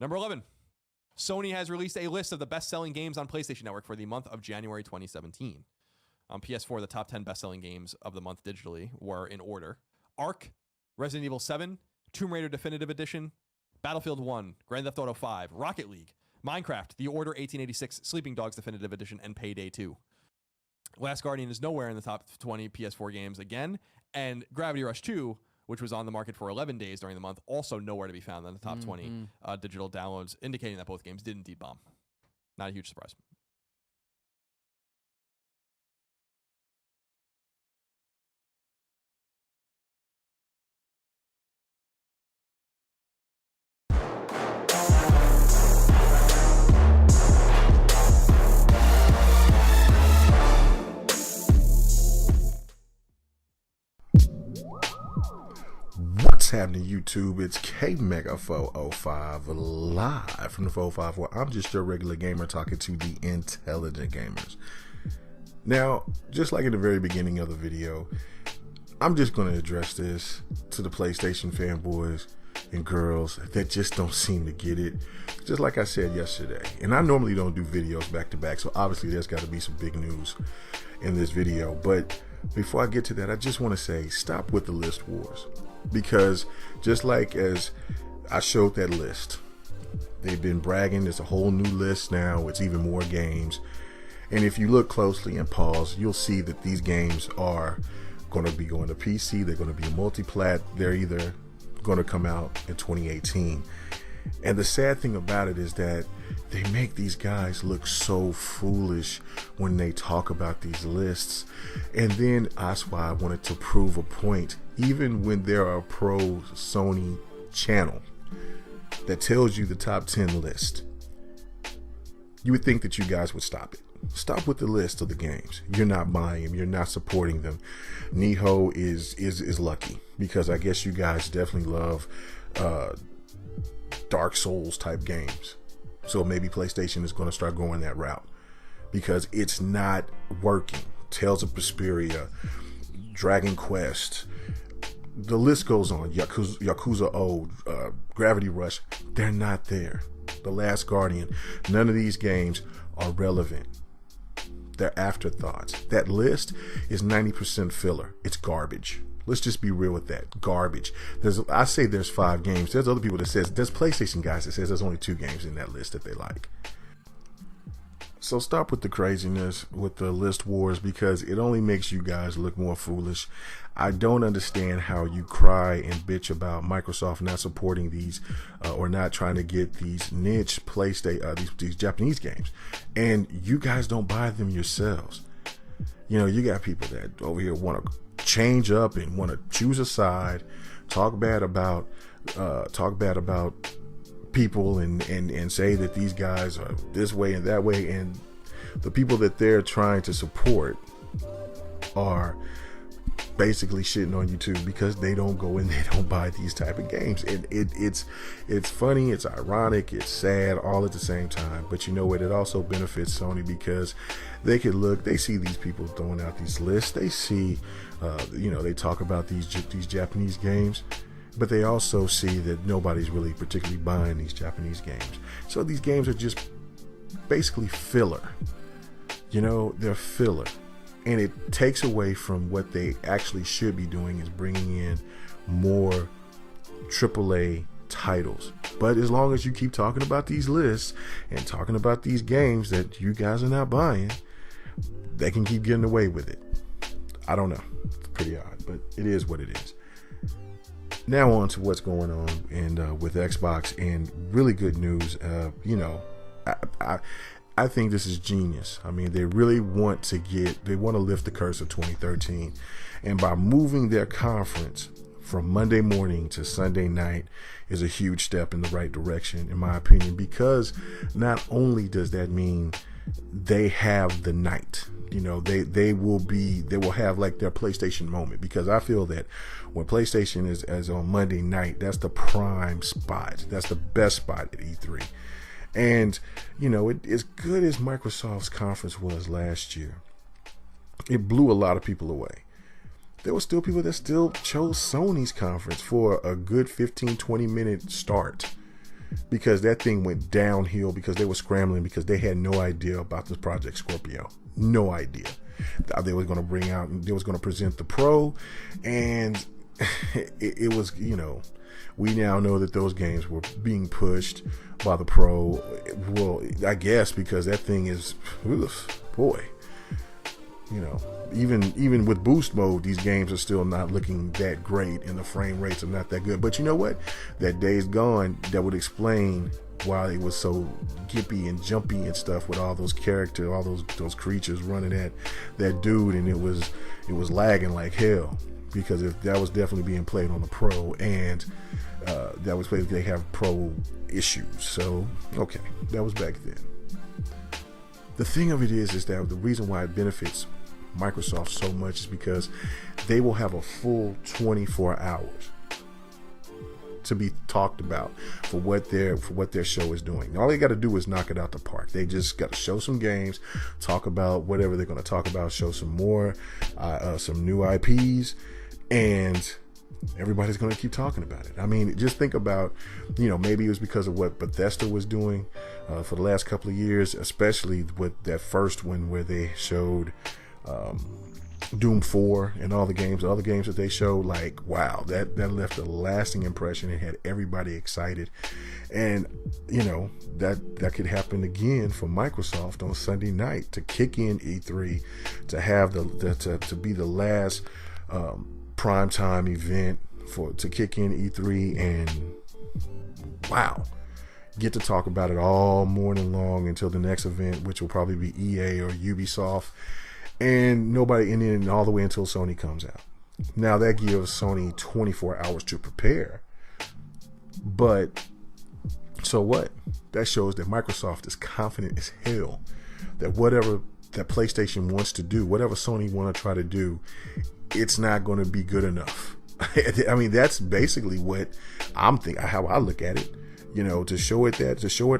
Number 11. Sony has released a list of the best-selling games on PlayStation Network for the month of January 2017. On PS4, the top 10 best-selling games of the month digitally were in order: Ark, Resident Evil 7, Tomb Raider Definitive Edition, Battlefield 1, Grand Theft Auto 5, Rocket League, Minecraft, The Order 1886, Sleeping Dogs Definitive Edition, and Payday 2. Last Guardian is nowhere in the top 20 PS4 games again, and Gravity Rush 2, which was on the market for 11 days during the month, also nowhere to be found in the top 20 digital downloads, indicating that both games did indeed bomb. Not a huge surprise. What's happening, YouTube? It's KMega405 live from the 405, where I'm just your regular gamer talking to the intelligent gamers. Now, just like in the very beginning of the video, I'm just going to address this to the PlayStation fanboys and girls that just don't seem to get it. Just like I said yesterday, and I normally don't do videos back to back, so obviously there's got to be some big news in this video. But before I get to that, I just want to say, stop with the list wars. Because just like as I showed that list, they've been bragging, there's a whole new list now, it's even more games. And if you look closely and pause, you'll see that these games are going to be going to PC, they're going to be multi-plat, they're either going to come out in 2018. And the sad thing about it is that they make these guys look so foolish when they talk about these lists. And then that's why I wanted to prove a point. Even when there are a pro Sony channel that tells you the top 10 list, you would think that you guys would stop it. Stop with the list of the games. You're not buying them. You're not supporting them. Niho is lucky, because I guess you guys definitely love Dark Souls type games. So maybe PlayStation is going to start going that route, because it's not working. Tales of Vesperia, Dragon Quest, the list goes on. Yakuza Old, Gravity Rush, they're not there. The Last Guardian, none of these games are relevant. They're afterthoughts. That list is 90% filler. It's garbage. Let's just be real with that. Garbage. I say there's 5 games. There's other people that says, there's PlayStation guys that says there's only 2 games in that list that they like. So stop with the craziness with the list wars, because it only makes you guys look more foolish. I don't understand how you cry and bitch about Microsoft not supporting these or not trying to get these niche PlayStation, these Japanese games, and you guys don't buy them yourselves. You know, you got people that over here want to change up and want to choose a side, talk bad about people and say that these guys are this way and that way, and the people that they're trying to support are basically shitting on you too, because they don't go and they don't buy these type of games. And it's funny, it's ironic, it's sad all at the same time. But you know what, it also benefits Sony, because they see these people throwing out these lists, they see they talk about these Japanese games, but they also see that nobody's really particularly buying these Japanese games. So these games are just basically filler. They're filler. And it takes away from what they actually should be doing, is bringing in more AAA titles. But as long as you keep talking about these lists and talking about these games that you guys are not buying, they can keep getting away with it. I don't know. It's pretty odd, but it is what it is. Now on to what's going on and with Xbox, and really good news. I think this is genius. I mean, they really want to lift the curse of 2013. And by moving their conference from Monday morning to Sunday night is a huge step in the right direction, in my opinion, because not only does that mean they have the night, they will have like their PlayStation moment, because I feel that when PlayStation is on Monday night, that's the prime spot. That's the best spot at E3. And, as good as Microsoft's conference was last year, it blew a lot of people away. There were still people that still chose Sony's conference for a good 15-20 minute start. because that thing went downhill because they were scrambling because they had no idea about this Project Scorpio. No idea. They were going to bring out, they was going to present the Pro, and it was, you know, we now know that those games were being pushed by the Pro. Well, I guess because that thing is, boy, you know, even with boost mode, these games are still not looking that great, and the frame rates are not that good. But you know what? That day's gone that would explain why it was so gippy and jumpy and stuff with all those characters, all those creatures running at that dude, and it was lagging like hell, because if that was definitely being played on the Pro, and that was played, they have Pro issues. So okay, that was back then. The thing of it is that the reason why it benefits Microsoft so much is because they will have a full 24 hours to be talked about for what their show is doing. All they got to do is knock it out the park. They just got to show some games, talk about whatever they're going to talk about, show some more, some new IPs, and everybody's going to keep talking about it. I mean, just think about, you know, maybe it was because of what Bethesda was doing for the last couple of years, especially with that first one where they showed Doom 4 and all the other games that they showed. Like, wow, that left a lasting impression. It had everybody excited, and you know that could happen again for Microsoft on Sunday night to kick in E3, to have to be the last primetime event to kick in E3, and wow, get to talk about it all morning long until the next event, which will probably be EA or Ubisoft. And then all the way until Sony comes out. Now that gives Sony 24 hours to prepare. But so what? That shows that Microsoft is confident as hell that whatever that PlayStation wants to do, whatever Sony want to try to do, it's not going to be good enough. I mean, that's basically what I'm thinking, how I look at it. You know, to show it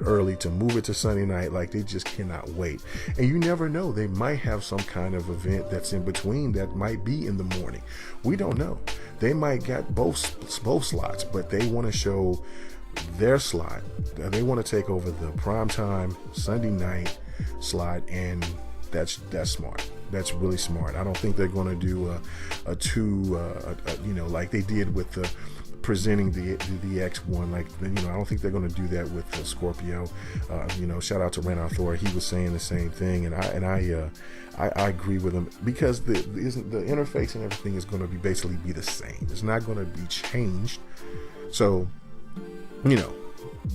early, to move it to Sunday night, like they just cannot wait. And you never know, they might have some kind of event that's in between that might be in the morning. We don't know. They might got both slots, but they want to show their slot. They want to take over the primetime Sunday night slot, and that's smart. That's really smart. I don't think they're going to do a two, you know, like they did with the presenting the X1. Like, you know, I don't think they're going to do that with the Scorpio. You know, shout out to Ren Arthur. He was saying the same thing, and I agree with him, because the interface and everything is going to basically be the same. It's not going to be changed. So, you know,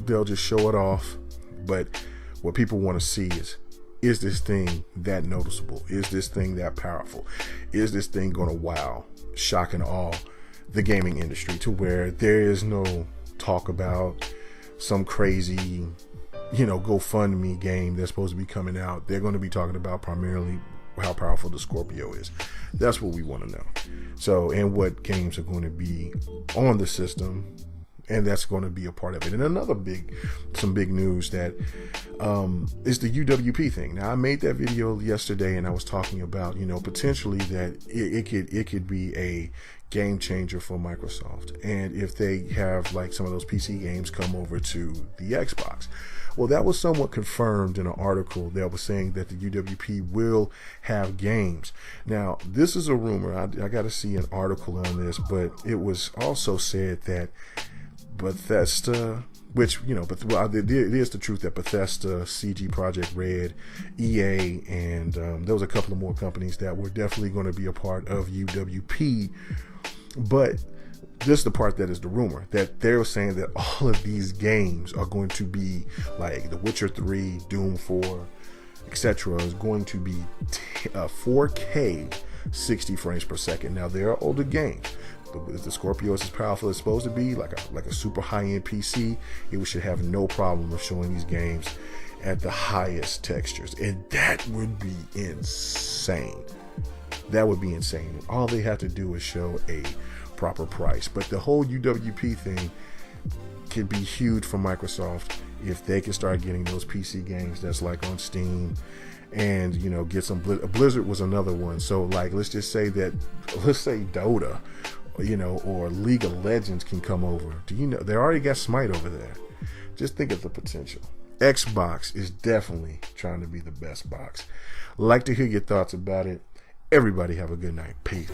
they'll just show it off. But what people want to see is this thing that noticeable? Is this thing that powerful? Is this thing going to wow, shock, and awe the gaming industry to where there is no talk about some crazy, you know, GoFundMe game that's supposed to be coming out? They're going to be talking about primarily how powerful the Scorpio is. That's what we want to know. So, and what games are going to be on the system, and that's going to be a part of it. And another some big news that is the UWP thing. Now, I made that video yesterday, and I was talking about, you know, potentially that it could be a game changer for Microsoft, and if they have like some of those PC games come over to the Xbox. Well, that was somewhat confirmed in an article that was saying that the UWP will have games. Now, this is a rumor. I got to see an article on this, but it was also said that Bethesda, which, you know, but it is the truth that Bethesda, CG Project Red, EA, and there was a couple of more companies that were definitely going to be a part of UWP. But this is the part that is the rumor, that they're saying that all of these games are going to be like The Witcher 3, Doom 4, etc. is going to be 4K 60 frames per second. Now, there are older games. If the Scorpio is as powerful as it's supposed to be, like a super high-end PC, it should have no problem of showing these games at the highest textures, and that would be insane. That would be insane. All they have to do is show a proper price. But the whole UWP thing could be huge for Microsoft if they can start getting those PC games that's like on Steam, and, you know, get some Blizzard was another one. So like, let's say Dota, you know, or League of Legends can come over. Do you know they already got Smite over there? Just think of the potential. Xbox is definitely trying to be the best box. Like to hear your thoughts about it. Everybody have a good night. Peace.